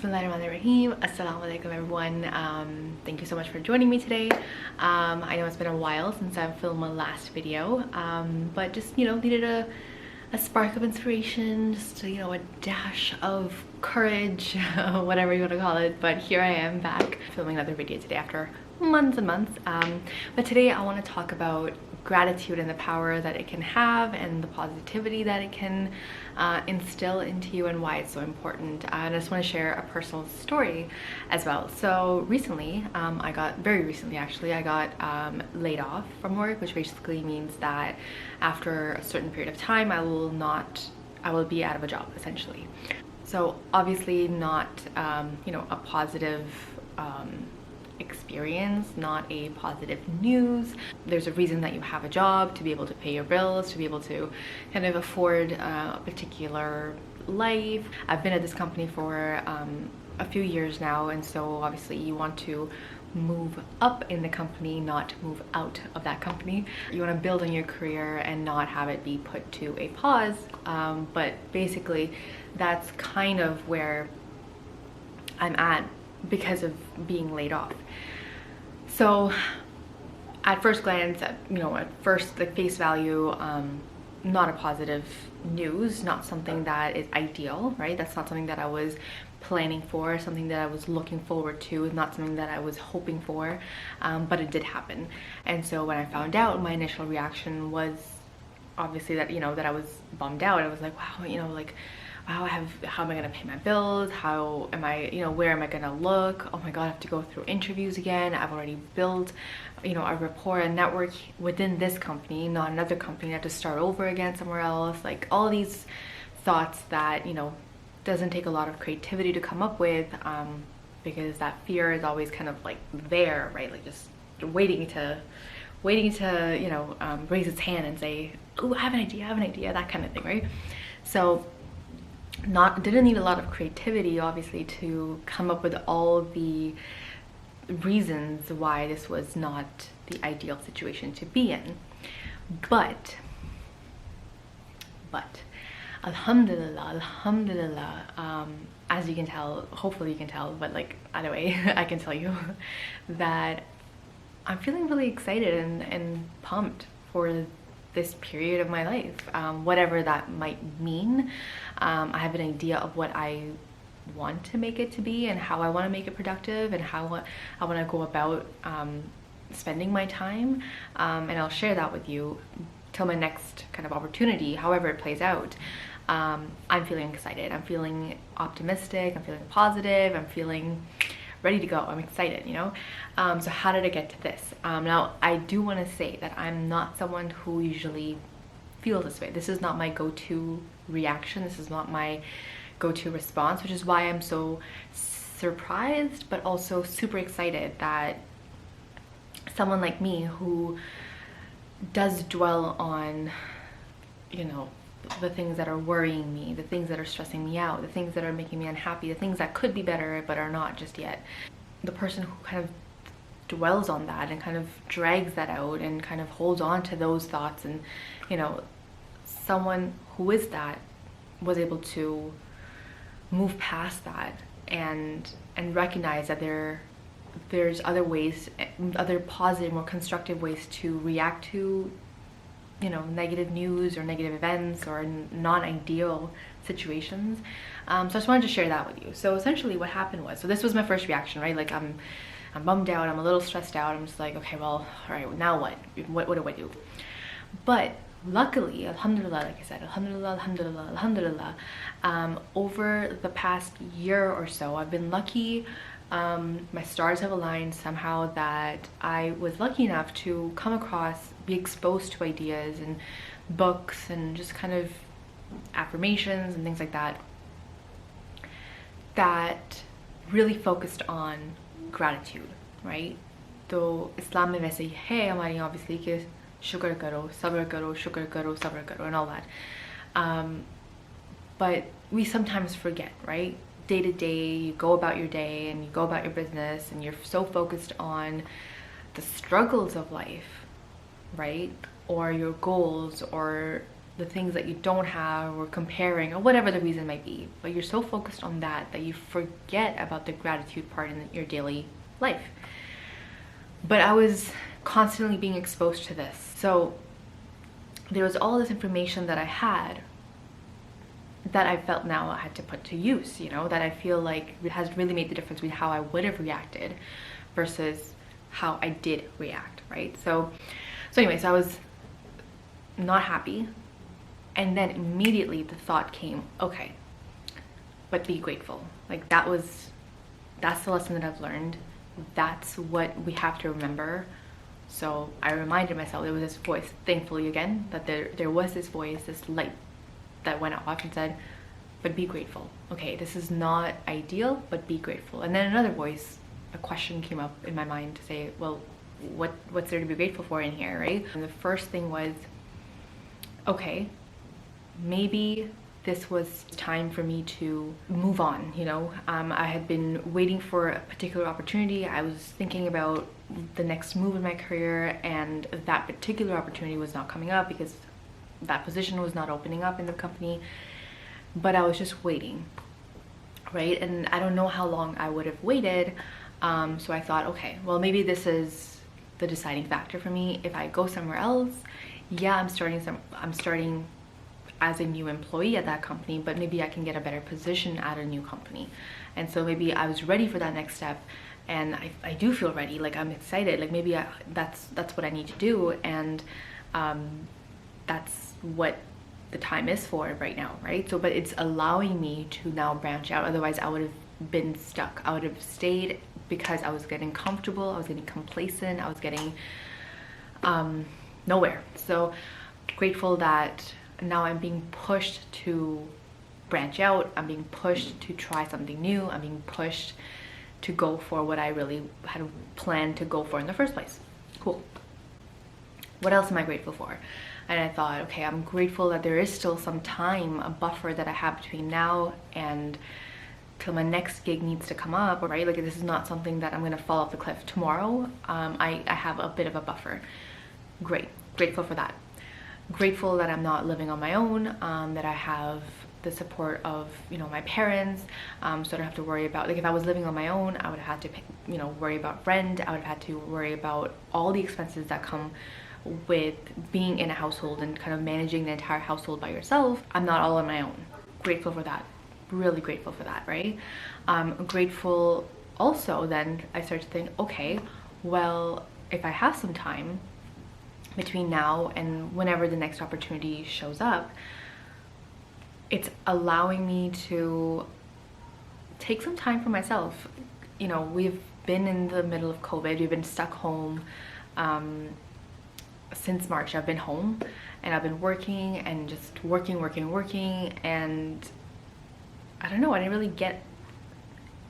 Bismillahirrahmanirrahim. Assalamu alaikum everyone. Thank you so much for joining me today. I know it's been a while since I've filmed my last video, but just needed a spark of inspiration, just a dash of courage, whatever you want to call it. But here I am back filming another video today after months and months. But today I want to talk about gratitude and the power that it can have and the positivity that it can instill into you and why it's so important. And I just want to share a personal story as well. So recently, very recently actually, I got laid off from work, which basically means that after a certain period of time, I will be out of a job essentially. So obviously not, a positive experience, not a positive news. There's a reason that you have a job, to be able to pay your bills, to be able to kind of afford a particular life. I've been at this company for a few years now, and so obviously you want to move up in the company, not move out of that company. You want to build on your career and not have it be put to a pause. But basically that's kind of where I'm at because of being laid off. So at first glance, at first like face value, not a positive news, not something that is ideal, right? That's not something that I was planning for, something that I was looking forward to, not something that I was hoping for, but it did happen. And so when I found out, my initial reaction was obviously that that I was bummed out. I was like, wow, wow, how am I gonna pay my bills? How am I, where am I gonna look? Oh my God, I have to go through interviews again. I've already built, a rapport and network within this company, not another company. I have to start over again somewhere else. Like all these thoughts that, doesn't take a lot of creativity to come up with, because that fear is always kind of like there, right? Like just waiting to raise its hand and say, oh, I have an idea, that kind of thing, right? So didn't need a lot of creativity obviously to come up with all the reasons why this was not the ideal situation to be in. But alhamdulillah, as you can tell, hopefully you can tell, but like either way, I can tell you that I'm feeling really excited and pumped for this period of my life, whatever that might mean. I have an idea of what I want to make it to be and how I want to make it productive and how I want to go about spending my time, and I'll share that with you till my next kind of opportunity, however it plays out. I'm feeling excited, I'm feeling optimistic, I'm feeling positive, I'm feeling ready to go. I'm excited, so how did I get to this? Now I do want to say that I'm not someone who usually feels this way. This is not my go-to reaction, this is not my go-to response, which is why I'm so surprised but also super excited that someone like me who does dwell on the things that are worrying me, the things that are stressing me out, the things that are making me unhappy, the things that could be better but are not just yet. The person who kind of dwells on that and kind of drags that out and kind of holds on to those thoughts, and someone who is that was able to move past that and recognize that there's other ways, other positive, more constructive ways to react to negative news or negative events or non-ideal situations. So I just wanted to share that with you. So essentially what happened was, so this was my first reaction, right? Like I'm bummed out, I'm a little stressed out, I'm just like, okay, well, all right, now what do I do? But luckily, alhamdulillah, like I said, alhamdulillah, over the past year or so, I've been lucky. My stars have aligned somehow that I was lucky enough to come across, be exposed to ideas and books and just kind of affirmations and things like that that really focused on gratitude, right? तो इस्लाम में वैसे ही है हमारे यहाँ obviously कि शुक्र करो, सब्र करो, शुक्र करो, सब्र करो, and all that. But we sometimes forget, right? Day to day, you go about your day and you go about your business and you're so focused on the struggles of life, right? Or your goals or the things that you don't have, or comparing, or whatever the reason might be. But you're so focused on that you forget about the gratitude part in your daily life. But I was constantly being exposed to this. So there was all this information that I had that I felt now I had to put to use, that I feel like it has really made the difference between how I would have reacted versus how I did react, right? So I was not happy. And then immediately the thought came, okay, but be grateful. Like that's the lesson that I've learned. That's what we have to remember. So I reminded myself, there was this voice, thankfully again, that there was this voice, this light that went off and said, but be grateful. Okay, this is not ideal, but be grateful. And then another voice, a question came up in my mind to say, well, what's there to be grateful for in here, right? And the first thing was, okay, maybe this was time for me to move on, I had been waiting for a particular opportunity. I was thinking about the next move in my career, and that particular opportunity was not coming up because that position was not opening up in the company, but I was just waiting, right? And I don't know how long I would have waited. So I thought, okay, well, maybe this is the deciding factor for me. If I go somewhere else, yeah, I'm starting as a new employee at that company, but maybe I can get a better position at a new company. And so maybe I was ready for that next step, and I do feel ready. Like I'm excited. Like maybe that's what I need to do, and that's what the time is for right now, right? So, but it's allowing me to now branch out. Otherwise, I would have been stuck. I would have stayed because I was getting comfortable. I was getting complacent. I was getting nowhere. So grateful that now I'm being pushed to branch out. I'm being pushed to try something new. I'm being pushed to go for what I really had planned to go for in the first place. Cool. What else am I grateful for? And I thought, okay, I'm grateful that there is still some time, a buffer that I have between now and till my next gig needs to come up, right? Like this is not something that I'm gonna fall off the cliff tomorrow. I have a bit of a buffer. Great, grateful for that. Grateful that I'm not living on my own, that I have the support of, my parents, so I don't have to worry about, like if I was living on my own, I would have had to, worry about rent. I would have had to worry about all the expenses that come with being in a household and kind of managing the entire household by yourself. I'm not all on my own. Grateful for that. Really grateful for that, right? Grateful also then I start to think, okay, well, if I have some time between now and whenever the next opportunity shows up, it's allowing me to take some time for myself. We've been in the middle of COVID. We've been stuck home. Since March, I've been home and I've been working and just working, and I don't know, I didn't really get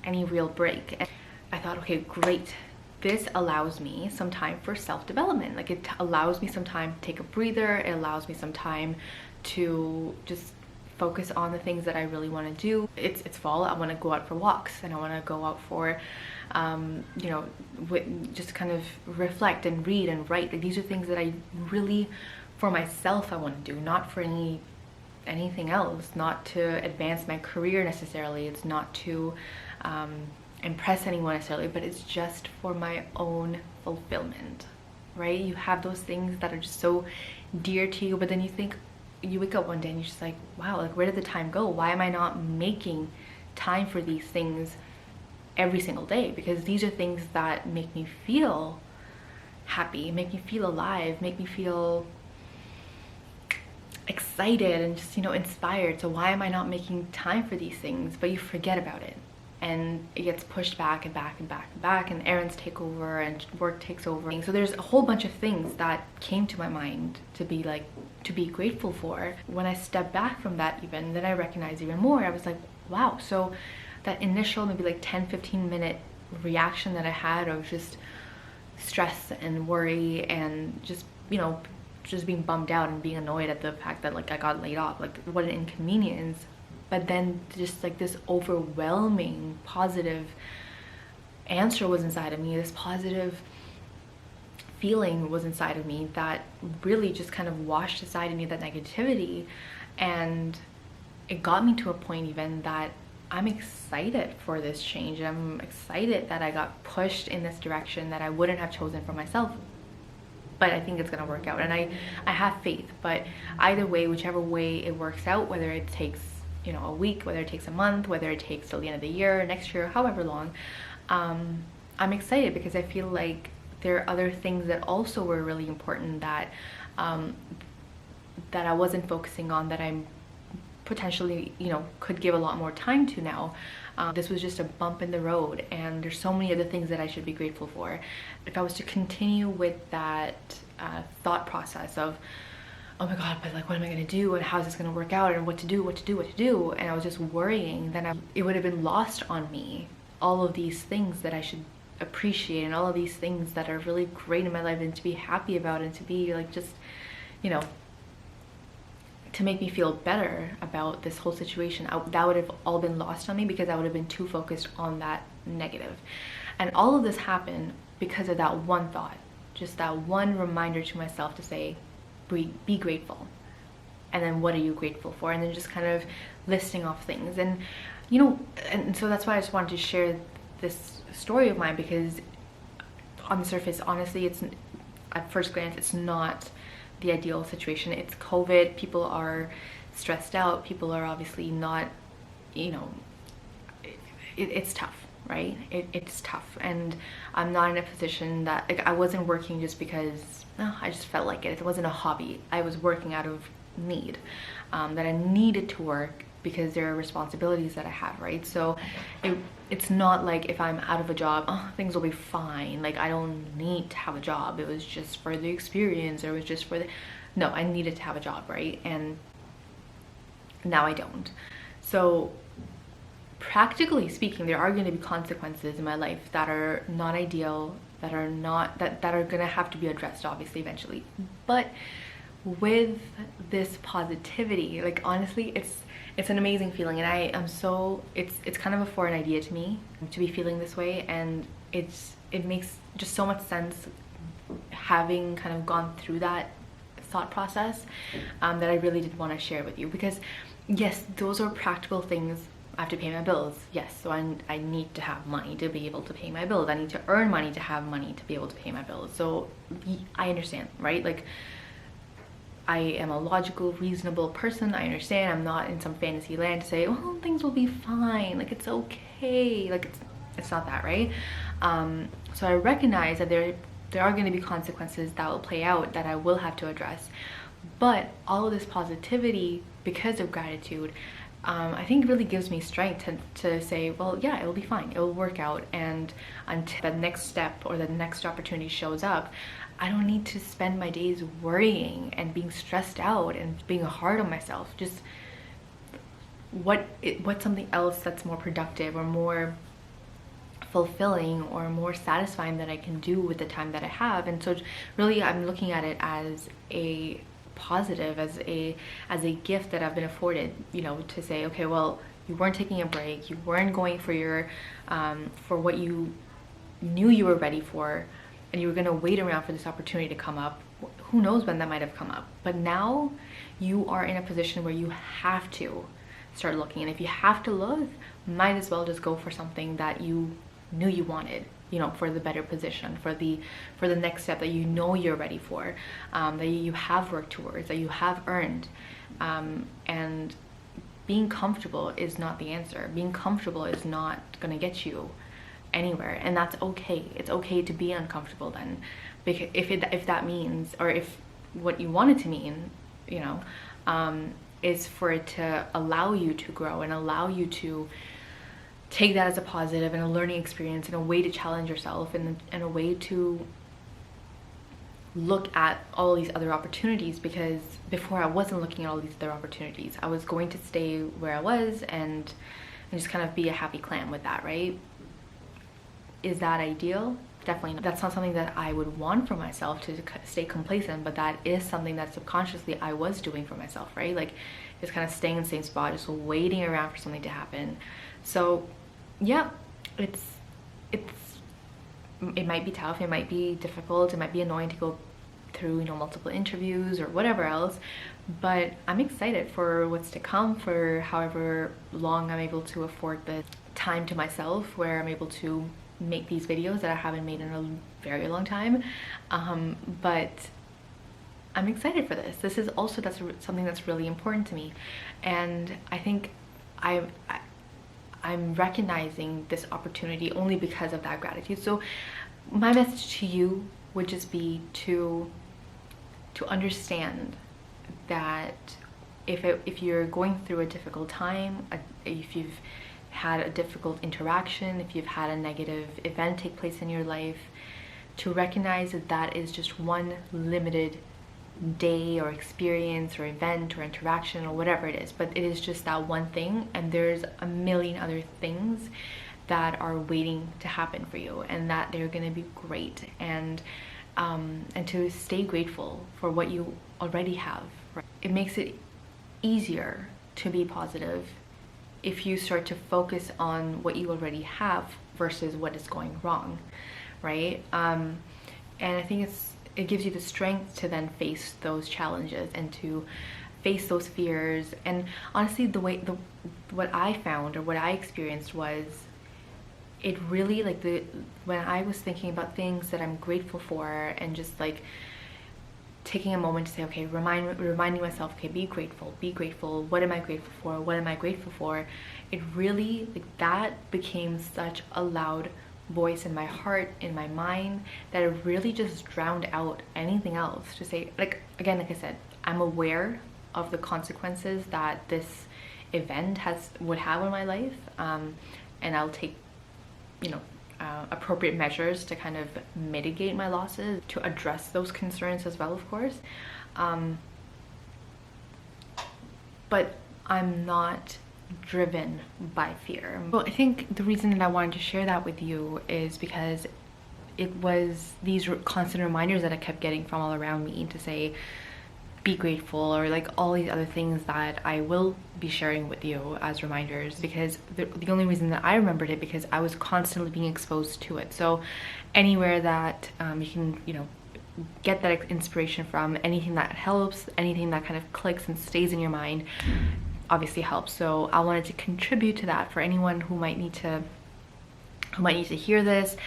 any real break. And I thought, okay, great. This allows me some time for self-development. Like it allows me some time to take a breather. It allows me some time to just focus on the things that I really want to do. It's fall. I want to go out for walks, and I want to go out for just kind of reflect and read and write. Like these are things that I really, for myself, I want to do, not for anything else, not to advance my career necessarily. It's not to impress anyone necessarily, but it's just for my own fulfillment, right? You have those things that are just so dear to you, but then you wake up one day and you're just like, wow, like where did the time go? Why am I not making time for these things every single day? Because these are things that make me feel happy, make me feel alive, make me feel excited and just, inspired. So why am I not making time for these things? But you forget about it, and it gets pushed back and back and back and back, and errands take over and work takes over. So there's a whole bunch of things that came to my mind to be grateful for. When I stepped back from that, even then I recognized even more. I was like, wow, so that initial maybe like 10-15 minute reaction that I had of just stress and worry and just being bummed out and being annoyed at the fact that like I got laid off, like what an inconvenience. But then just like this overwhelming positive answer was inside of me, this positive feeling was inside of me that really just kind of washed aside any of that negativity. And it got me to a point even that I'm excited for this change. I'm excited that I got pushed in this direction that I wouldn't have chosen for myself. But I think it's gonna work out, and I have faith. But either way, whichever way it works out, whether it takes, you know, a week, whether it takes a month, whether it takes till the end of the year, next year, however long, I'm excited because I feel like there are other things that also were really important that that I wasn't focusing on, that I'm potentially, you know, could give a lot more time to now. This was just a bump in the road, and there's so many other things that I should be grateful for. If I was to continue with that thought process of, oh my god, but like, what am I gonna do, and how's this gonna work out, and what to do, and I was just worrying, then it would have been lost on me all of these things that I should appreciate, and all of these things that are really great in my life, and to be happy about, and to be like, just, you know, to make me feel better about this whole situation. That would have all been lost on me because I would have been too focused on that negative. And all of this happened because of that one thought, just that one reminder to myself to say, be grateful. And then what are you grateful for? And then just kind of listing off things. And, you know, and so that's why I just wanted to share this story of mine, because on the surface, honestly, it's, at first glance, it's not the ideal situation. It's COVID, people are stressed out, people are obviously not, you know, it's tough, right? It's tough, and I'm not in a position that, like, I wasn't working just because I just felt like it wasn't a hobby. I was working out of need, that I needed to work because there are responsibilities that I have, right? So it's not like if I'm out of a job, oh, things will be fine, like I don't need to have a job, it was just for the experience, or it was just for the, no, I needed to have a job, right? And now I don't. So practically speaking, there are going to be consequences in my life that are not ideal, that are not, that are going to have to be addressed, obviously, eventually. But with this positivity, like, honestly, it's an amazing feeling, and I am so, it's kind of a foreign idea to me to be feeling this way, and it makes just so much sense having kind of gone through that thought process, that I really did want to share with you. Because yes, those are practical things. I have to pay my bills, yes, so I need to have money to be able to pay my bills. I need to earn money to have money to be able to pay my bills. So I understand, right? Like, I am a logical, reasonable person. I understand. I'm not in some fantasy land to say, oh, things will be fine, like, it's okay. Like, it's not that, right? So I recognize that there are going to be consequences that will play out, that I will have to address. But all of this positivity, because of gratitude, I think really gives me strength to say, well, yeah, it will be fine, it will work out, and until the next step or the next opportunity shows up, I don't need to spend my days worrying and being stressed out and being hard on myself. Just what's something else that's more productive or more fulfilling or more satisfying that I can do with the time that I have. And so really, I'm looking at it as a positive, as a gift that I've been afforded, you know, to say, okay, well, you weren't taking a break, you weren't going for your for what you knew you were ready for, and you were going to wait around for this opportunity to come up. Who knows when that might have come up, but now you are in a position where you have to start looking. And if you have to look, might as well just go for something that you knew you wanted, you know, for the better position, for the next step that you know you're ready for, that you have worked towards, that you have earned. And being comfortable is not the answer. Being comfortable is not going to get you anywhere, and that's okay. It's okay to be uncomfortable then, because if that means, or if what you want it to mean, you know, is for it to allow you to grow and allow you to take that as a positive and a learning experience and a way to challenge yourself, and a way to look at all these other opportunities. Because before, I wasn't looking at all these other opportunities. I was going to stay where I was and just kind of be a happy clam with that, right? Is that ideal? Definitely not. That's not something that I would want for myself, to stay complacent, but that is something that subconsciously I was doing for myself, right? Like, just kind of staying in the same spot, just waiting around for something to happen. So yeah, it's it might be tough, it might be difficult, it might be annoying to go through, you know, multiple interviews or whatever else, but I'm excited for what's to come, for however long I'm able to afford the time to myself where I'm able to make these videos that I haven't made in a very long time. But I'm excited for this. This is also something that's really important to me, and I think I'm recognizing this opportunity only because of that gratitude. So my message to you would just be to understand that if you're going through a difficult time, if you've had a difficult interaction, if you've had a negative event take place in your life, to recognize that that is just one limited day or experience or event or interaction or whatever it is, but it is just that one thing, and there's a million other things that are waiting to happen for you, and that they're going to be great, and to stay grateful for what you already have. It makes it easier to be positive if you start to focus on what you already have versus what is going wrong, right? And I think it gives you the strength to then face those challenges and to face those fears. And honestly, what I found, or what I experienced, was it really, like, when I was thinking about things that I'm grateful for, and just like taking a moment to say, okay, reminding myself, okay, be grateful, what am I grateful for, what am I grateful for, it really, like, that became such a loud voice in my heart, in my mind, that it really just drowned out anything else. To say, like, again, like I said, I'm aware of the consequences that this event would have on my life, and I'll take, you know, appropriate measures to kind of mitigate my losses, to address those concerns as well, of course. But I'm not driven by fear. Well, I think the reason that I wanted to share that with you is because it was these constant reminders that I kept getting from all around me to say, be grateful, or like all these other things that I will be sharing with you as reminders, because the only reason that I remembered it, because I was constantly being exposed to it. So anywhere that you can, you know, get that inspiration from, anything that helps, anything that kind of clicks and stays in your mind, obviously helps. So I wanted to contribute to that for anyone who might need to hear this,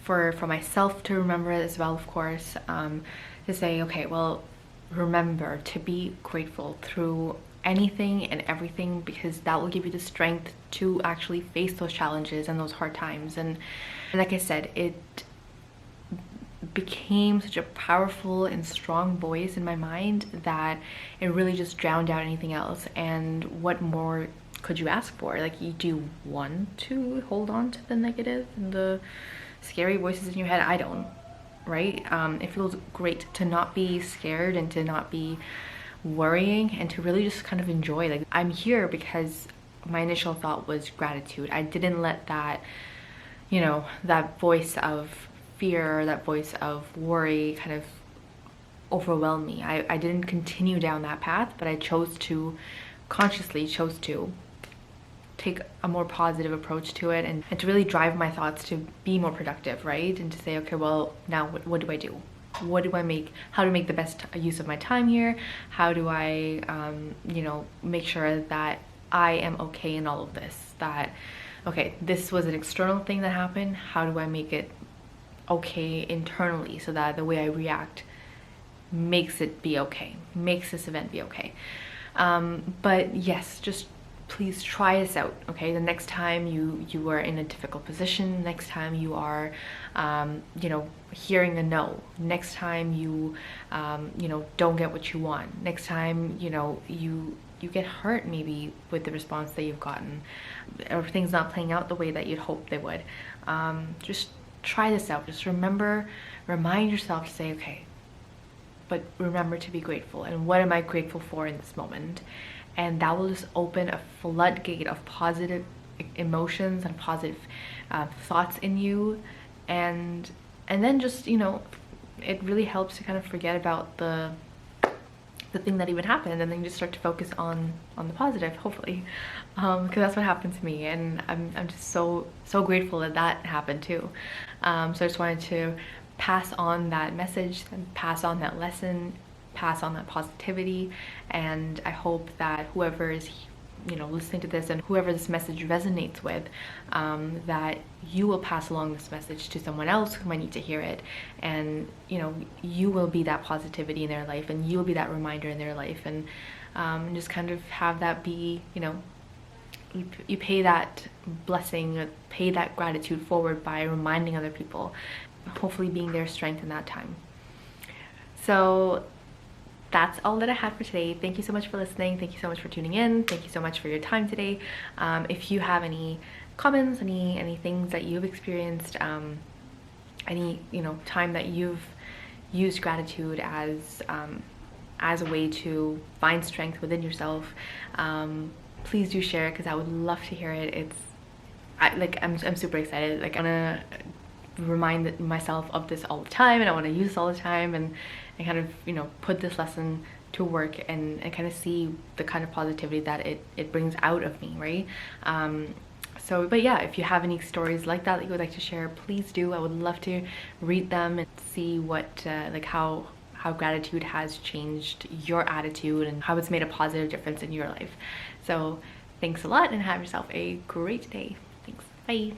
for myself to remember it as well, of course, to say, okay, well, remember to be grateful through anything and everything, because that will give you the strength to actually face those challenges and those hard times. And like I said, it became such a powerful and strong voice in my mind that it really just drowned out anything else. And what more could you ask for? Like, do you want to hold on to the negative and the scary voices in your head? I don't. Right? It feels great to not be scared and to not be worrying, and to really just kind of enjoy. Like, I'm here because my initial thought was gratitude. I didn't let that, you know, that voice of fear, that voice of worry kind of overwhelm me. I didn't continue down that path, but I consciously chose to take a more positive approach to it, and to really drive my thoughts to be more productive, right? And to say, okay, well, now what do I do? How to make the best use of my time here? How do I, you know, make sure that I am okay in all of this? That, okay, this was an external thing that happened. How do I make it okay internally, so that the way I react makes it be okay, makes this event be okay? But yes, just please try this out, okay? The next time you are in a difficult position, next time you are, you know, hearing a no, next time you know, don't get what you want, next time, you know, you get hurt maybe with the response that you've gotten, or things not playing out the way that you'd hoped they would, just try this out. Just remind yourself to say, okay, but remember to be grateful. And what am I grateful for in this moment? And that will just open a floodgate of positive emotions and positive thoughts in you, and then just, you know, it really helps to kind of forget about the thing that even happened, and then just start to focus on the positive, hopefully, because that's what happened to me, and I'm just so grateful that happened too. So I just wanted to pass on that message and pass on that lesson, pass on that positivity. And I hope that whoever is listening to this and whoever this message resonates with, that you will pass along this message to someone else who might need to hear it. And you will be that positivity in their life, and you will be that reminder in their life. And just kind of have that be, you pay that blessing, pay that gratitude forward by reminding other people, hopefully being their strength in that time. So that's all that I had for today. Thank you so much for listening. Thank you so much for tuning in. Thank you so much for your time today. If you have any comments, any things that you've experienced, any time that you've used gratitude as a way to find strength within yourself, please do share, because I would love to hear it. I'm super excited. Like, I'm gonna remind myself of this all the time, and I want to use this all the time, and kind of put this lesson to work, and kind of see the kind of positivity that it brings out of me, right? But yeah, if you have any stories like that you would like to share, please do. I would love to read them and see what how gratitude has changed your attitude and how it's made a positive difference in your life. So thanks a lot, and have yourself a great day. Thanks. Bye.